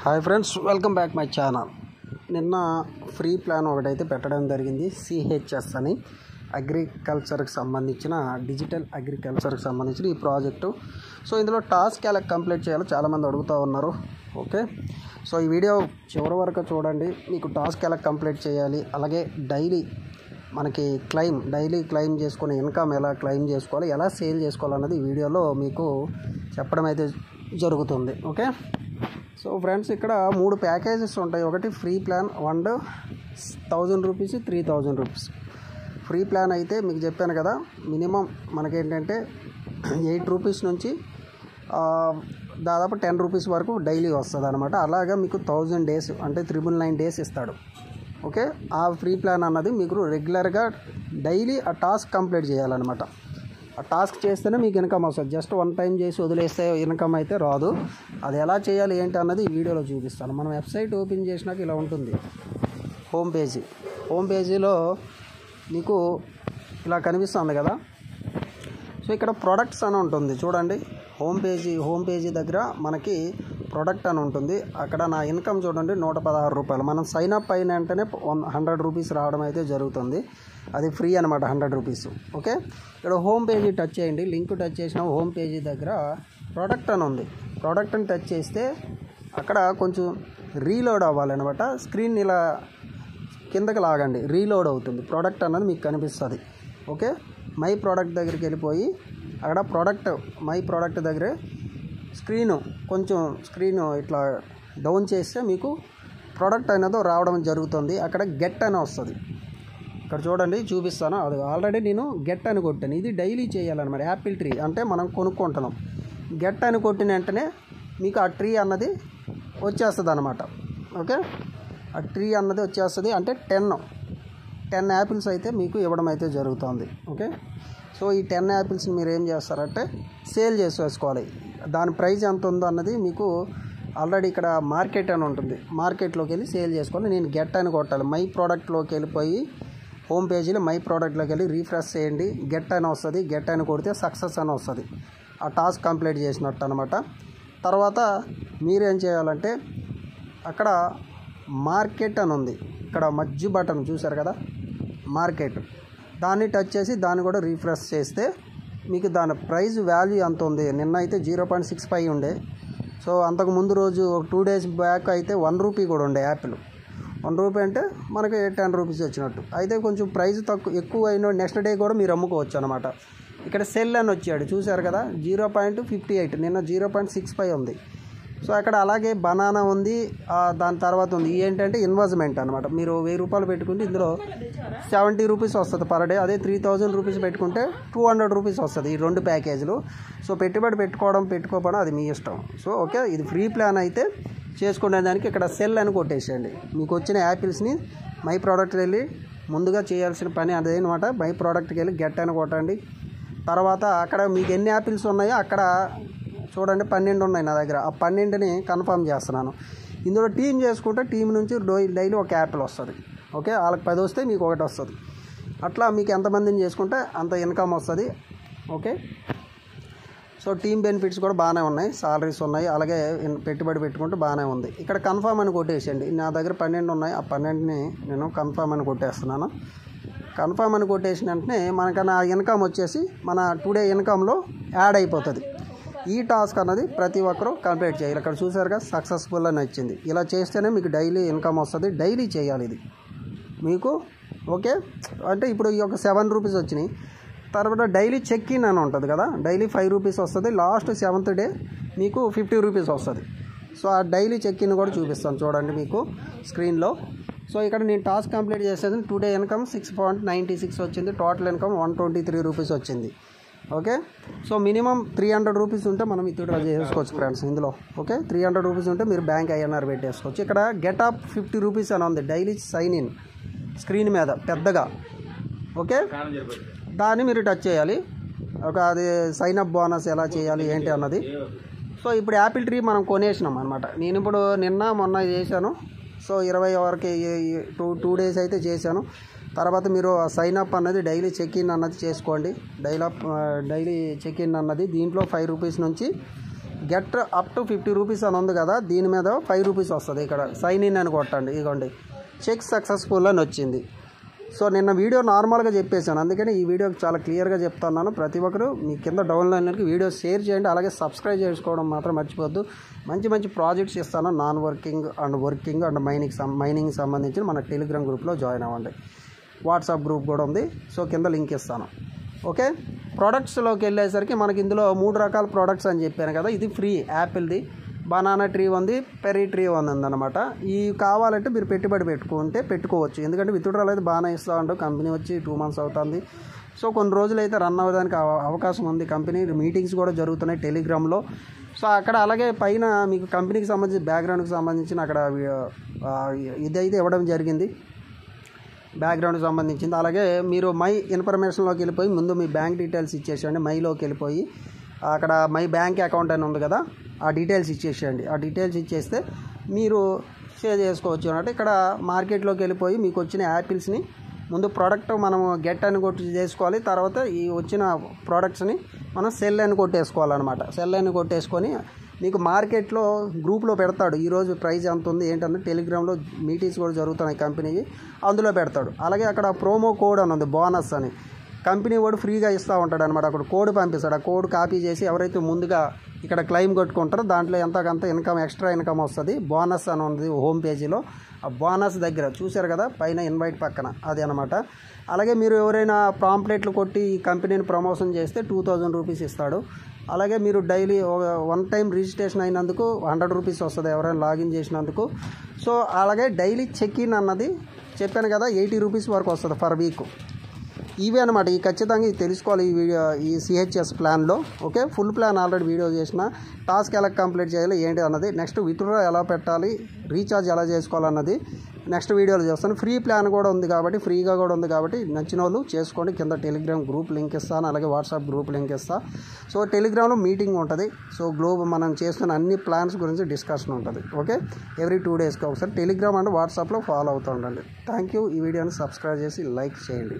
Hi friends, welcome back my channel. నిన్న free plan ఒకటైతే పెట్టడం జరిగింది. సిహెచ్ఎస్ అని అగ్రికల్చర్కి సంబంధించిన డిజిటల్ అగ్రికల్చర్కి సంబంధించిన ఈ ప్రాజెక్టు. సో ఇందులో టాస్క్ ఎలా కంప్లీట్ చేయాలో చాలామంది అడుగుతూ ఉన్నారు. ఓకే, సో ఈ వీడియో చివరి వరకు చూడండి. మీకు టాస్క్ ఎలా కంప్లీట్ చేయాలి, అలాగే మనకి డైలీ క్లెయిమ్ చేసుకునే ఇన్కమ్ ఎలా క్లెయిమ్ చేసుకోవాలి, ఎలా సేల్ చేసుకోవాలన్నది ఈ వీడియోలో మీకు చెప్పడం అయితే జరుగుతుంది. ఓకే, సో ఫ్రెండ్స్, ఇక్కడ 3 ప్యాకేజెస్ ఉంటాయి. ఒకటి free plan 1,000 rupees, 3,000 rupees. Free plan అయితే మీకు చెప్పాను కదా, మినిమం మనకేంటంటే 8 రూపీస్ నుంచి దాదాపు 10 రూపీస్ వరకు డైలీ వస్తుంది అనమాట. అలాగా మీకు 1000 డేస్ అంటే 999 డేస్ ఇస్తాడు. ఓకే, ఆ ఫ్రీ ప్లాన్ అన్నది మీకు రెగ్యులర్గా డైలీ ఆ టాస్క్ కంప్లీట్ చేయాలన్నమాట. ఆ టాస్క్ చేస్తేనే మీకు ఇన్కమ్ వస్తుంది. జస్ట్ వన్ టైం చేసి వదిలేస్తే ఇన్కమ్ అయితే రాదు. అది ఎలా చేయాలి ఏంటి అన్నది ఈ వీడియోలో చూపిస్తాను. మనం వెబ్సైట్ ఓపెన్ చేసినాక ఇలా ఉంటుంది హోమ్ పేజీలో మీకు ఇలా కనిపిస్తుంది కదా. సో ఇక్కడ ప్రొడక్ట్స్ అని ఉంటుంది చూడండి. హోమ్ పేజీ దగ్గర మనకి ప్రొడక్ట్ అని ఉంటుంది. అక్కడ నా ఇన్కమ్ చూడండి 116 రూపాయలు. మనం సైన్ అప్ అయిన వెంటనే 100 రూపీస్ రావడం అయితే జరుగుతుంది. అది ఫ్రీ అనమాట, 100 రూపీస్. ఓకే, ఇక్కడ హోమ్ పేజీ టచ్ చేయండి. లింక్ టచ్ చేసిన హోమ్ పేజీ దగ్గర ప్రొడక్ట్ అని ఉంది. ప్రొడక్ట్ని టచ్ చేస్తే అక్కడ కొంచెం రీలోడ్ అవ్వాలన్నమాట. స్క్రీన్ ఇలా కిందకి లాగండి, రీలోడ్ అవుతుంది. ప్రోడక్ట్ అన్నది మీకు కనిపిస్తుంది. ఓకే, మై ప్రోడక్ట్ దగ్గరికి వెళ్ళిపోయి అక్కడ మై ప్రోడక్ట్ దగ్గరే స్క్రీన్ ఇట్లా డౌన్ చేస్తే మీకు ప్రోడక్ట్ అనేది రావడం జరుగుతుంది. అక్కడ గెట్ అని వస్తుంది. ఇక్కడ చూడండి, చూపిస్తాను. అది ఆల్రెడీ నేను గెట్ అని కొట్టాను. ఇది డైలీ చేయాలన్నమాట. యాపిల్ ట్రీ అంటే మనం కొనుక్కుంటున్నాం. గెట్ అని కొట్టిన వెంటనే మీకు ఆ ట్రీ అన్నది వచ్చేస్తుంది అనమాట. ఓకే, ఆ ట్రీ అన్నది వచ్చేస్తుంది. అంటే 10 యాపిల్స్ అయితే మీకు ఇవ్వడం అయితే జరుగుతుంది. ఓకే, సో ఈ 10 యాపిల్స్ని మీరు ఏం చేస్తారంటే సేల్ చేసేసుకోవాలి. దాని ప్రైస్ ఎంత ఉందో అన్నది మీకు ఆల్రెడీ ఇక్కడ మార్కెట్ అని ఉంటుంది. మార్కెట్లోకి వెళ్ళి సేల్ చేసుకోవాలి. నేను గెట్ అని కొట్టాలి. మై ప్రోడక్ట్లోకి వెళ్ళిపోయి హోమ్ పేజీలో మై ప్రోడక్ట్లోకి వెళ్ళి రీఫ్రెష్ చేయండి. గెట్ అని వస్తుంది. గెట్ అని కొడితే సక్సెస్ అని వస్తుంది. ఆ టాస్క్ కంప్లీట్ చేసినట్టు అనమాట. తర్వాత మీరేం చేయాలంటే అక్కడ మార్కెట్ అని ఉంది. ఇక్కడ మధ్య బటన్ చూసారు కదా, మార్కెట్, దాన్ని టచ్ చేసి దాన్ని కూడా రీఫ్రెష్ చేస్తే మీకు దాని ప్రైస్ వాల్యూ ఎంత ఉంది. నిన్న అయితే 0.65 ఉండే. సో అంతకు ముందు రోజు 2 డేస్ బ్యాక్ అయితే 1 రూపీ కూడా ఉండే. యాపిల్ 1 రూపీ అంటే మనకి 10 రూపీస్ వచ్చినట్టు. అయితే కొంచెం ప్రైస్ ఎక్కువ అయిన నెక్స్ట్ డే కూడా మీరు అమ్ముకోవచ్చు అనమాట. ఇక్కడ సెల్ అని వచ్చాడు చూసారు కదా, 0.58, నిన్న 0.65 ఉంది. సో అక్కడ అలాగే బనానా ఉంది. దాని తర్వాత ఉంది ఏంటంటే ఇన్వెస్ట్మెంట్ అనమాట. మీరు 1000 రూపాయలు పెట్టుకుంటే ఇందులో 70 రూపీస్ వస్తుంది పర్ డే. అదే 3000 రూపీస్ పెట్టుకుంటే 200 రూపీస్ వస్తుంది. ఈ 2 ప్యాకేజీలు. సో పెట్టుబడి పెట్టుకోవడం అది మీ ఇష్టం. సో ఓకే, ఇది ఫ్రీ ప్లాన్ అయితే చేసుకునే దానికి ఇక్కడ సెల్ అని కొట్టేసేయండి. మీకు వచ్చిన యాపిల్స్ని మై ప్రోడక్ట్కి వెళ్ళి ముందుగా చేయాల్సిన పని అదేనమాట. మై ప్రోడక్ట్కి వెళ్ళి గెట్ అని కొట్టండి. తర్వాత అక్కడ మీకు ఎన్ని యాపిల్స్ ఉన్నాయో అక్కడ చూడండి 12 ఉన్నాయి నా దగ్గర. ఆ 12ని కన్ఫర్మ్ చేస్తున్నాను. ఇందులో టీమ్ చేసుకుంటే టీం నుంచి డైలీ ఒక యాపిల్ వస్తుంది. ఓకే, వాళ్ళకి 10 వస్తే మీకు 1 వస్తుంది. అట్లా మీకు ఎంతమందిని చేసుకుంటే అంత ఇన్కమ్ వస్తుంది. ఓకే, సో టీమ్ బెనిఫిట్స్ కూడా బాగానే ఉన్నాయి, సాలరీస్ ఉన్నాయి, అలాగే పెట్టుబడి పెట్టుకుంటే బాగానే ఉంది. ఇక్కడ కన్ఫర్మ్ అని కొట్టేసేయండి. నా దగ్గర 12 ఉన్నాయి. ఆ 12ని నేను కన్ఫర్మ్ అని కొట్టేస్తున్నాను. కన్ఫర్మ్ అని కొట్టేసిన వెంటనే మనకు నా ఇన్కమ్ వచ్చేసి మన టుడే ఇన్కంలో యాడ్ అయిపోతుంది. ఈ టాస్క్ అన్నది ప్రతి ఒక్కరూ కంప్లీట్ చేయాలి. ఇక్కడ చూసారుగా సక్సెస్ఫుల్ అని వచ్చింది. ఇలా చేస్తేనే మీకు డైలీ ఇన్కమ్ వస్తుంది. డైలీ చేయాలి ఇది మీకు. ఓకే, అంటే ఇప్పుడు ఈ ఒక 7 రూపీస్ వచ్చినాయి. తర్వాత డైలీ చెక్ ఇన్ అని ఉంటుంది కదా, డైలీ 5 రూపీస్ వస్తుంది. లాస్ట్ 7th డే మీకు 50 రూపీస్ వస్తుంది. సో ఆ డైలీ చెక్ ఇన్ కూడా చూపిస్తాను చూడండి మీకు స్క్రీన్లో. సో ఇక్కడ నేను టాస్క్ కంప్లీట్ చేసేది. టుడే ఇన్కమ్ 6.96 వచ్చింది. టోటల్ ఇన్కమ్ 123 రూపీస్ వచ్చింది. ఓకే, సో మినిమం 300 రూపీస్ ఉంటే మనం విత్డ్రా చేసుకోవచ్చు ఫ్రెండ్స్ ఇందులో. ఓకే, 300 రూపీస్ ఉంటే మీరు బ్యాంక్ ఐఎన్ఆర్ పెట్టేసుకోవచ్చు. ఇక్కడ గెట్ అప్ 50 రూపీస్ అని ఉంది. డైలీ సైన్ ఇన్ స్క్రీన్ మీద పెద్దగా. ఓకే, దాన్ని మీరు టచ్ చేయాలి. అది సైన్ అప్ బోనస్ ఎలా చేయాలి ఏంటి అన్నది. సో ఇప్పుడు యాపిల్ ట్రీ మనం కొనేసినాం అనమాట. నేను ఇప్పుడు మొన్న చేశాను. సో 20 వరకు 2 డేస్ అయితే చేశాను. తర్వాత మీరు సైన్ అప్ అన్నది డైలీ చెక్ ఇన్ అన్నది చేసుకోండి. డైలీ చెక్ ఇన్ అన్నది దీంట్లో 5 రూపీస్ నుంచి గెట్ అప్ టు 50 రూపీస్ అని ఉంది కదా, దీని మీద 5 రూపీస్ వస్తుంది. ఇక్కడ సైన్ ఇన్ అని కొట్టండి, ఇదిగోండి చెక్ సక్సెస్ఫుల్ అని వచ్చింది. సో నిన్న వీడియో నార్మల్గా చెప్పేశాను, అందుకని ఈ వీడియో చాలా క్లియర్గా చెప్తున్నాను. ప్రతి ఒక్కరు మీ కింద డౌన్లైన్కి వీడియో షేర్ చేయండి, అలాగే సబ్స్క్రైబ్ చేసుకోవడం మాత్రం మర్చిపోద్దు. మంచి మంచి ప్రాజెక్ట్స్ ఇస్తాను, non working and working and mining సంబంధించి మన టెలిగ్రామ్ గ్రూప్లో జాయిన్ అవ్వండి. వాట్సాప్ గ్రూప్ కూడా ఉంది, సో కింద లింక్ ఇస్తాను. ఓకే, ప్రొడక్ట్స్లోకి వెళ్ళేసరికి మనకి ఇందులో 3 రకాల ప్రొడక్ట్స్ అని చెప్పాను కదా. ఇది ఫ్రీ, యాపిల్ది బనానా ట్రీ ఉంది, పెర్రీ ట్రీ ఉందన్నమాట. ఈ కావాలంటే మీరు పెట్టుబడి పెట్టుకోవచ్చు, ఎందుకంటే విత్డ్రాల్ అయితే బాగానే ఇస్తూ ఉంటాం. కంపెనీ వచ్చి 2 months అవుతుంది. సో కొన్ని రోజులు అయితే రన్ అవ్వడానికి అవకాశం ఉంది. కంపెనీ మీటింగ్స్ కూడా జరుగుతున్నాయి టెలిగ్రామ్లో. సో అక్కడ అలాగే పైన మీకు కంపెనీకి సంబంధించి బ్యాక్గ్రౌండ్కి సంబంధించిన అక్కడ ఇదైతే ఇవ్వడం జరిగింది, బ్యాక్గ్రౌండ్కి సంబంధించింది. అలాగే మీరు మై ఇన్ఫర్మేషన్లోకి వెళ్ళిపోయి ముందు మీ బ్యాంక్ డీటెయిల్స్ ఇచ్చేసేయండి. మైలోకి వెళ్ళిపోయి అక్కడ మై బ్యాంక్ అకౌంట్ అని ఉంది కదా, ఆ డీటెయిల్స్ ఇచ్చేసేయండి. ఆ డీటెయిల్స్ ఇచ్చేస్తే మీరు షేర్ చేసుకోవచ్చు అన్నట్టు. ఇక్కడ మార్కెట్లోకి వెళ్ళిపోయి మీకు వచ్చిన యాపిల్స్ని ముందు ప్రోడక్ట్ మనం గెట్ అని కొట్టి చేసుకోవాలి. తర్వాత ఈ వచ్చిన ప్రోడక్ట్స్ని మనం సెల్ అని కొట్టేసుకోవాలన్నమాట. సెల్ అని కొట్టేసుకొని మీకు మార్కెట్లో గ్రూప్లో పెడతాడు, ఈరోజు ప్రైస్ ఎంత ఉంది ఏంటంటే. టెలిగ్రామ్లో మీటింగ్స్ కూడా జరుగుతున్నాయి కంపెనీవి, అందులో పెడతాడు. అలాగే అక్కడ ప్రోమో కోడ్ అని ఉంది, బోనస్ అని. కంపెనీ వాడు ఫ్రీగా ఇస్తూ ఉంటాడు అనమాట. అక్కడ కోడ్ పంపిస్తాడు, ఆ కోడ్ కాపీ చేసి ఎవరైతే ముందుగా ఇక్కడ క్లెయిమ్ కొట్టుకుంటారో దాంట్లో ఎంతకంత ఇన్కమ్, ఎక్స్ట్రా ఇన్కమ్ వస్తుంది. బోనస్ అని ఉంది హోమ్ పేజీలో, ఆ బోనస్ దగ్గర చూశారు కదా పైన ఇన్వైట్ పక్కన, అది అనమాట. అలాగే మీరు ఎవరైనా పాంప్లెట్లు కొట్టి ఈ కంపెనీని ప్రమోషన్ చేస్తే 2000 రూపీస్ ఇస్తాడు. అలాగే మీరు డైలీ 1 time రిజిస్ట్రేషన్ అయినందుకు 100 రూపీస్ వస్తుంది ఎవరైనా లాగిన్ చేసినందుకు. సో అలాగే డైలీ చెక్ ఇన్ అన్నది చెప్పాను కదా, 80 రూపీస్ వరకు వస్తుంది పర్ వీక్. ఇవే అనమాట. ఈ ఖచ్చితంగా ఇది తెలుసుకోవాలి ఈ వీడియో, ఈ సిహెచ్ఎస్ ప్లాన్లో. Okay, full plan already video చేసిన, టాస్క్ ఎలా కంప్లీట్ చేయాలి ఏంటి అన్నది, నెక్స్ట్ విత్డ్రా ఎలా పెట్టాలి, రీఛార్జ్ ఎలా చేసుకోవాలన్నది నెక్స్ట్ వీడియోలో చేస్తాను. ఫ్రీ ప్లాన్ కూడా ఉంది కాబట్టి, ఫ్రీగా కూడా ఉంది కాబట్టి నచ్చిన వాళ్ళు చేసుకోండి. కింద టెలిగ్రామ్ గ్రూప్ లింక్ ఇస్తాను, అలాగే వాట్సాప్ గ్రూప్ లింక్ ఇస్తాను. సో టెలిగ్రామ్లో మీటింగ్ ఉంటుంది. సో మనం చేస్తున్న అన్ని ప్లాన్స్ గురించి డిస్కషన్ ఉంటుంది. ఓకే, ఎవ్రీ 2 daysకి ఒకసారి టెలిగ్రామ్ అండ్ వాట్సాప్లో ఫాలో అవుతూ ఉండండి. Thank you. ఈ వీడియోని సబ్స్క్రైబ్ చేసి లైక్ చేయండి.